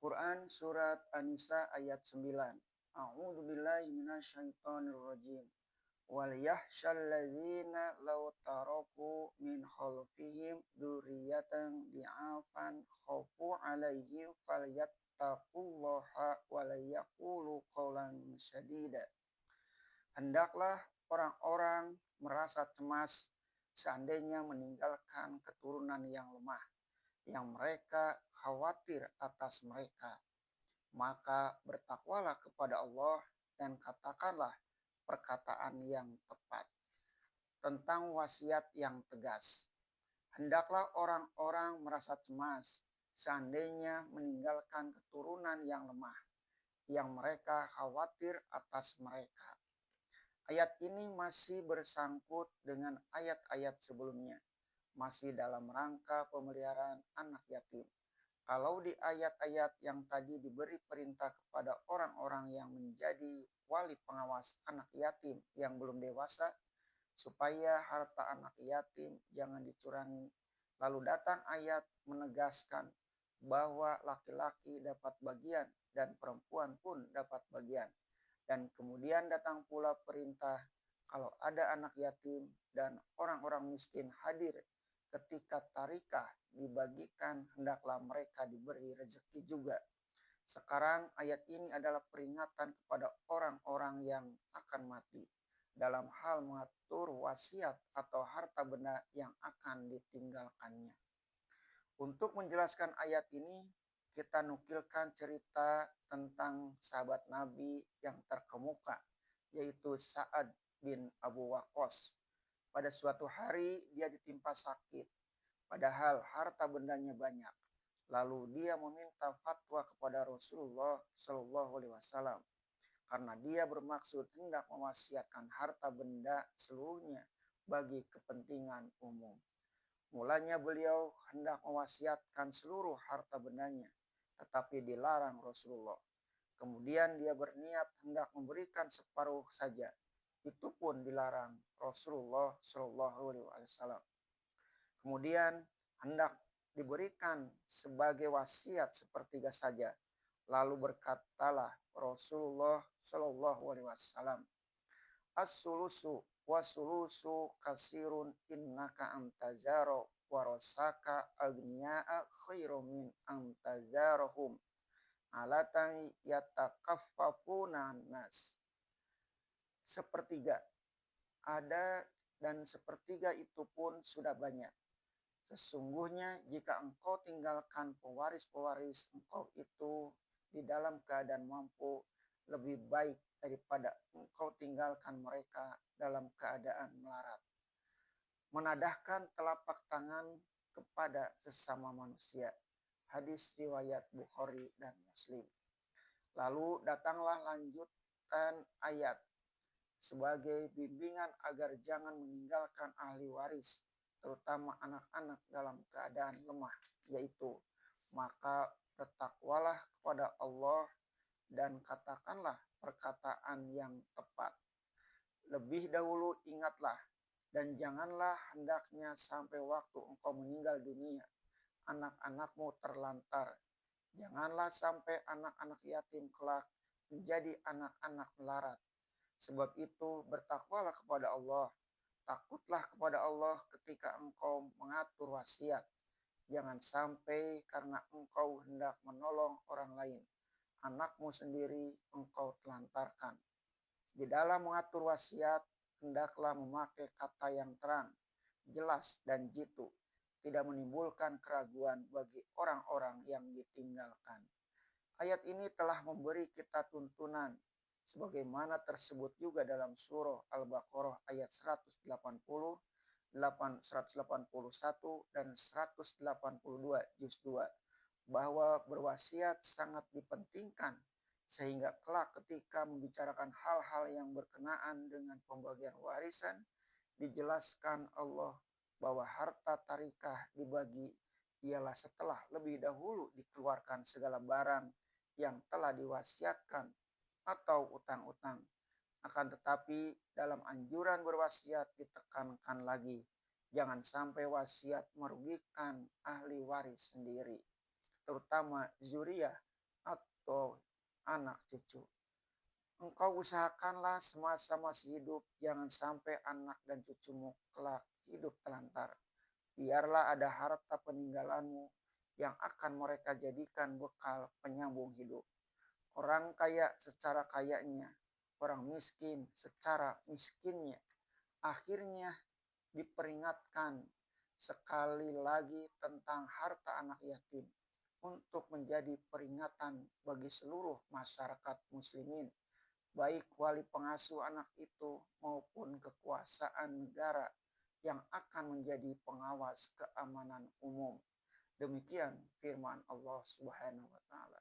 Quran surat An-Nisa ayat 9. A'udzu billahi minasyaitonir rajim. Wal yahsyal ladzina law taraku min khalfihim dzurriyyatan di'afan khaufu 'alaihim falyattaqullaha wa la yaqulu qawlan sadida. Hendaklah orang-orang merasa cemas seandainya meninggalkan keturunan yang lemah, yang mereka khawatir atas mereka. Maka bertakwalah kepada Allah dan katakanlah perkataan yang tepat. Tentang wasiat yang tegas. Hendaklah orang-orang merasa cemas seandainya meninggalkan keturunan yang lemah, yang mereka khawatir atas mereka. Ayat ini masih bersangkut dengan ayat-ayat sebelumnya, masih dalam rangka pemeliharaan anak yatim. Kalau di ayat-ayat yang tadi diberi perintah kepada orang-orang yang menjadi wali pengawas anak yatim yang belum dewasa, supaya harta anak yatim jangan dicurangi. Lalu datang ayat menegaskan bahwa laki-laki dapat bagian dan perempuan pun dapat bagian. Dan kemudian datang pula perintah kalau ada anak yatim dan orang-orang miskin hadir ketika tarikah dibagikan, hendaklah mereka diberi rezeki juga. Sekarang ayat ini adalah peringatan kepada orang-orang yang akan mati dalam hal mengatur wasiat atau harta benda yang akan ditinggalkannya. Untuk menjelaskan ayat ini, kita nukilkan cerita tentang sahabat Nabi yang terkemuka, yaitu Sa'ad bin Abu Waqqas. Pada suatu hari dia ditimpa sakit, padahal harta bendanya banyak. Lalu dia meminta fatwa kepada Rasulullah Shallallahu Alaihi Wasallam karena dia bermaksud hendak mewasiatkan harta benda seluruhnya bagi kepentingan umum. Mulanya beliau hendak mewasiatkan seluruh harta bendanya, tetapi dilarang Rasulullah. Kemudian dia berniat hendak memberikan separuh saja. Itu pun dilarang Rasulullah Shallallahu Alaihi Wasallam. Kemudian hendak diberikan sebagai wasiat sepertiga saja. Lalu berkatalah Rasulullah Shallallahu Alaihi Wasallam, as-sulusu wasulusu kasirun innaka antazaro warosaka agniya'a khairu min antazarahum alatan yatakaffafuna nas. Sepertiga ada, dan sepertiga itu pun sudah banyak. Sesungguhnya jika engkau tinggalkan pewaris-pewaris engkau itu di dalam keadaan mampu, lebih baik daripada engkau tinggalkan mereka dalam keadaan melarat. Menadahkan telapak tangan kepada sesama manusia. Hadis riwayat Bukhari dan Muslim. Lalu datanglah lanjutan ayat sebagai bimbingan agar jangan meninggalkan ahli waris, terutama anak-anak dalam keadaan lemah, yaitu maka bertakwalah kepada Allah dan katakanlah perkataan yang tepat. Lebih dahulu ingatlah dan janganlah hendaknya sampai waktu engkau meninggal dunia anak-anakmu terlantar. Janganlah sampai anak-anak yatim kelak menjadi anak-anak melarat. Sebab itu bertakwalah kepada Allah. Takutlah kepada Allah ketika engkau mengatur wasiat. Jangan sampai karena engkau hendak menolong orang lain, anakmu sendiri engkau telantarkan. Di dalam mengatur wasiat, hendaklah memakai kata yang terang, jelas dan jitu, tidak menimbulkan keraguan bagi orang-orang yang ditinggalkan. Ayat ini telah memberi kita tuntunan sebagaimana tersebut juga dalam surah Al-Baqarah ayat 180, 181 dan 182 juz 2 bahwa berwasiat sangat dipentingkan sehingga kelak ketika membicarakan hal-hal yang berkenaan dengan pembagian warisan dijelaskan Allah bahwa harta tarikah dibagi ialah setelah lebih dahulu dikeluarkan segala barang yang telah diwasiatkan atau utang-utang. Akan tetapi dalam anjuran berwasiat ditekankan lagi, jangan sampai wasiat merugikan ahli waris sendiri, terutama zuriyah atau anak cucu. Engkau usahakanlah semasa masih hidup, jangan sampai anak dan cucumu kelak hidup telantar. Biarlah ada harta peninggalanmu yang akan mereka jadikan bekal penyambung hidup. Orang kaya secara kayanya, orang miskin secara miskinnya. Akhirnya diperingatkan sekali lagi tentang harta anak yatim untuk menjadi peringatan bagi seluruh masyarakat muslimin, baik wali pengasuh anak itu maupun kekuasaan negara yang akan menjadi pengawas keamanan umum. Demikian firman Allah Subhanahu wa taala.